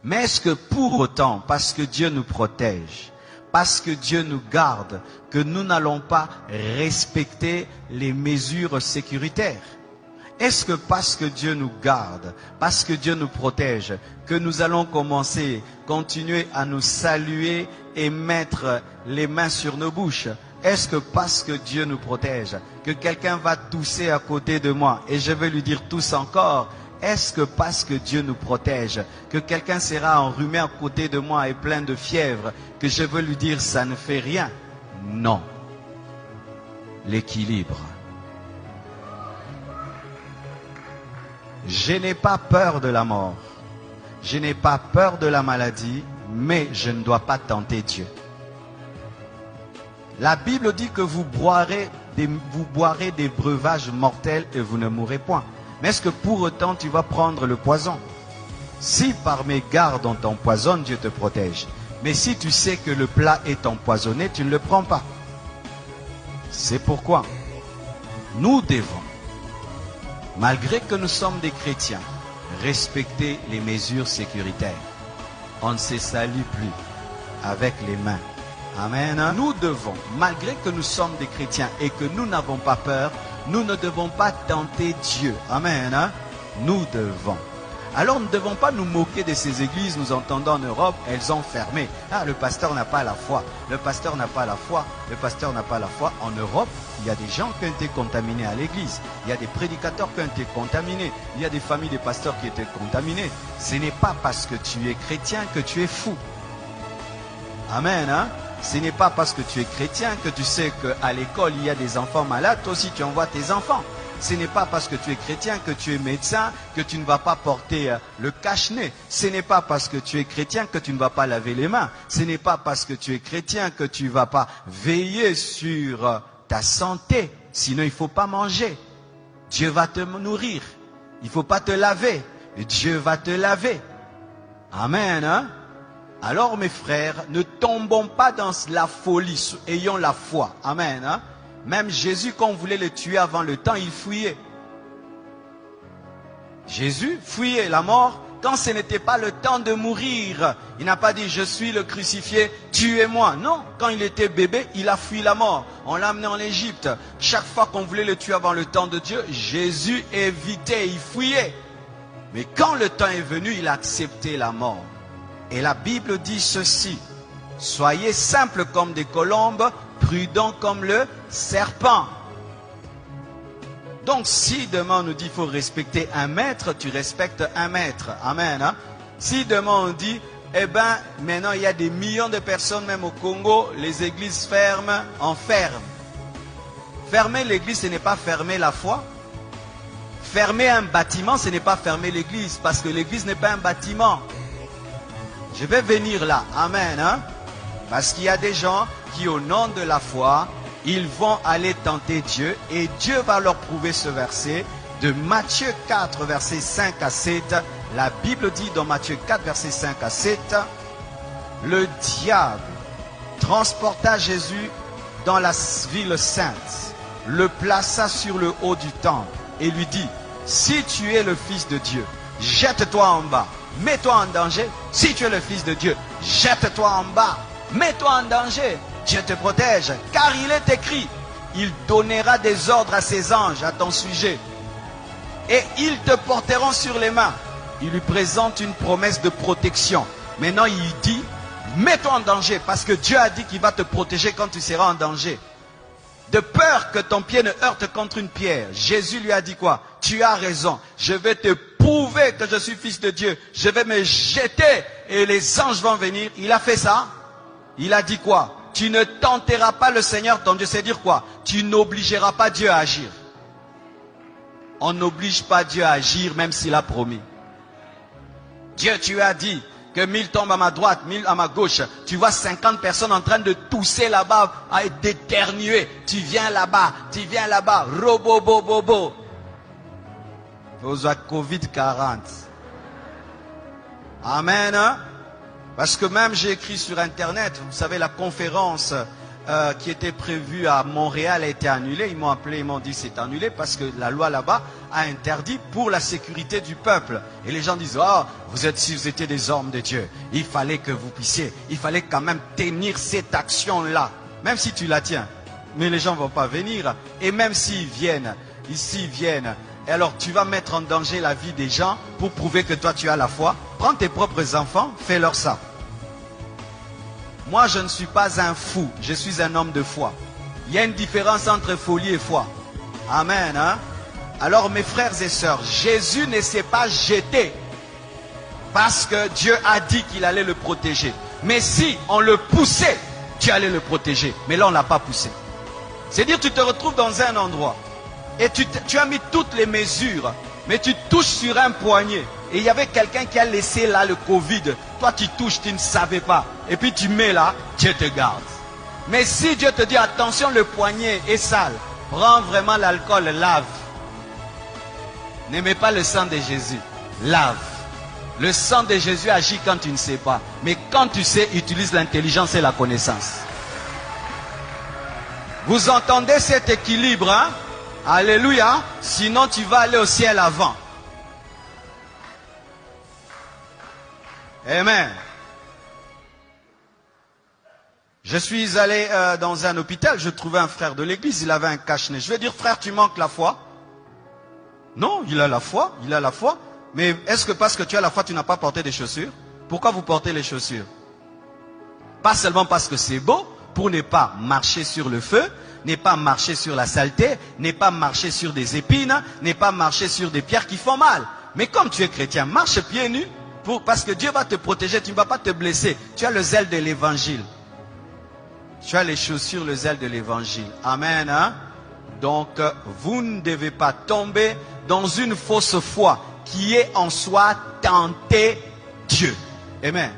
Mais est-ce que pour autant, parce que Dieu nous protège, parce que Dieu nous garde, que nous n'allons pas respecter les mesures sécuritaires? Est-ce que parce que Dieu nous garde, parce que Dieu nous protège, que nous allons continuer à nous saluer et mettre les mains sur nos bouches? Est-ce que parce que Dieu nous protège, que quelqu'un va tousser à côté de moi et je vais lui dire tousse encore? Est-ce que parce que Dieu nous protège, que quelqu'un sera enrhumé à côté de moi et plein de fièvre, que je veux lui dire ça ne fait rien? Non. L'équilibre. Je n'ai pas peur de la mort. Je n'ai pas peur de la maladie, mais je ne dois pas tenter Dieu. La Bible dit que vous boirez des breuvages mortels et vous ne mourrez point. Mais est-ce que pour autant tu vas prendre le poison? Si par mes gardes on t'empoisonne, Dieu te protège. Mais si tu sais que le plat est empoisonné, tu ne le prends pas. C'est pourquoi nous devons, malgré que nous sommes des chrétiens, respecter les mesures sécuritaires. On ne se salue plus avec les mains. Amen. Nous devons, malgré que nous sommes des chrétiens et que nous n'avons pas peur, nous ne devons pas tenter Dieu. Amen. Nous devons. Alors nous ne devons pas nous moquer de ces églises. Nous entendons en Europe, elles ont fermé. Ah, le pasteur n'a pas la foi. Le pasteur n'a pas la foi. Le pasteur n'a pas la foi. En Europe, il y a des gens qui ont été contaminés à l'église. Il y a des prédicateurs qui ont été contaminés. Il y a des familles de pasteurs qui ont été contaminées. Ce n'est pas parce que tu es chrétien que tu es fou. Amen. Ce n'est pas parce que tu es chrétien que tu sais qu'à l'école, il y a des enfants malades. Toi aussi, tu envoies tes enfants. Ce n'est pas parce que tu es chrétien que tu es médecin que tu ne vas pas porter le cache-nez. Ce n'est pas parce que tu es chrétien que tu ne vas pas laver les mains. Ce n'est pas parce que tu es chrétien que tu ne vas pas veiller sur ta santé. Sinon, il ne faut pas manger. Dieu va te nourrir. Il ne faut pas te laver. Dieu va te laver. Amen. Alors mes frères, ne tombons pas dans la folie. Ayons la foi. Amen. Même Jésus, quand on voulait le tuer avant le temps, il fuyait. Jésus fuyait la mort quand ce n'était pas le temps de mourir. Il n'a pas dit, je suis le crucifié, tuez-moi. Non, quand il était bébé, il a fui la mort. On l'a amené en Égypte. Chaque fois qu'on voulait le tuer avant le temps de Dieu, Jésus évitait, il fuyait. Mais quand le temps est venu, il a accepté la mort. Et la Bible dit ceci, soyez simples comme des colombes, prudents comme le serpent. Donc si demain on nous dit qu'il faut respecter un maître, tu respectes un maître. Amen. Si demain on dit, eh bien maintenant il y a des millions de personnes, même au Congo, les églises ferment, on ferme. Fermer l'église, ce n'est pas fermer la foi. Fermer un bâtiment, ce n'est pas fermer l'église, parce que l'église n'est pas un bâtiment. Je vais venir là. Amen. Parce qu'il y a des gens qui, au nom de la foi, ils vont aller tenter Dieu. Et Dieu va leur prouver ce verset de Matthieu 4, versets 5 à 7. La Bible dit dans Matthieu 4, versets 5 à 7, le diable transporta Jésus dans la ville sainte, le plaça sur le haut du temple et lui dit, si tu es le Fils de Dieu, jette-toi en bas, mets-toi en danger. Si tu es le Fils de Dieu, jette-toi en bas, mets-toi en danger. Dieu te protège, car il est écrit, il donnera des ordres à ses anges à ton sujet, et ils te porteront sur les mains. Il lui présente une promesse de protection. Maintenant il dit, mets-toi en danger, parce que Dieu a dit qu'il va te protéger quand tu seras en danger. De peur que ton pied ne heurte contre une pierre. Jésus lui a dit quoi? Tu as raison, je vais te prouver que je suis Fils de Dieu. Je vais me jeter et les anges vont venir. Il a fait ça. Il a dit quoi? Tu ne tenteras pas le Seigneur ton Dieu. C'est dire quoi? Tu n'obligeras pas Dieu à agir. On n'oblige pas Dieu à agir même s'il a promis. Dieu, tu as dit que 1000 tombent à ma droite, 1000 à ma gauche. Tu vois 50 personnes en train de tousser là-bas, à d'éternuer. Tu viens là-bas, robo-bo-bo-bo. Vous avez Covid-40. Amen. Parce que même j'ai écrit sur internet, vous savez la conférence qui était prévu à Montréal a été annulé. Ils m'ont appelé, ils m'ont dit c'est annulé parce que la loi là-bas a interdit pour la sécurité du peuple. Et les gens disent, oh, si vous étiez des hommes de Dieu, il fallait que vous puissiez, il fallait quand même tenir cette action-là. Même si tu la tiens. Mais les gens ne vont pas venir. Et même s'ils viennent, ici ils viennent, et alors tu vas mettre en danger la vie des gens pour prouver que toi tu as la foi. Prends tes propres enfants, fais-leur ça. Moi je ne suis pas un fou, je suis un homme de foi. Il y a une différence entre folie et foi. Amen. Hein? Alors mes frères et sœurs, Jésus ne s'est pas jeté parce que Dieu a dit qu'il allait le protéger. Mais si on le poussait, Dieu allait le protéger. Mais là on ne l'a pas poussé. C'est-à-dire tu te retrouves dans un endroit et tu as mis toutes les mesures, mais tu touches sur un poignet. Et il y avait quelqu'un qui a laissé là le Covid. Toi tu touches, tu ne savais pas. Et puis tu mets là, Dieu te garde. Mais si Dieu te dit attention, le poignet est sale, prends vraiment l'alcool, lave. N'aimez pas le sang de Jésus, lave. Le sang de Jésus agit quand tu ne sais pas. Mais quand tu sais, utilise l'intelligence et la connaissance. Vous entendez cet équilibre, hein? Alléluia. Sinon tu vas aller au ciel avant. Amen. Je suis allé dans un hôpital, je trouvais un frère de l'église, il avait un cache-nez. Je vais dire, frère, tu manques la foi? Non, il a la foi, il a la foi. Mais est-ce que parce que tu as la foi, tu n'as pas porté des chaussures? Pourquoi vous portez les chaussures? Pas seulement parce que c'est beau, pour ne pas marcher sur le feu, ne pas marcher sur la saleté, ne pas marcher sur des épines, ne pas marcher sur des pierres qui font mal. Mais comme tu es chrétien, marche pieds nus, parce que Dieu va te protéger, tu ne vas pas te blesser. Tu as le zèle de l'évangile. Tu as les chaussures, le zèle de l'évangile. Amen. Hein? Donc, vous ne devez pas tomber dans une fausse foi qui est en soi tenter Dieu. Amen.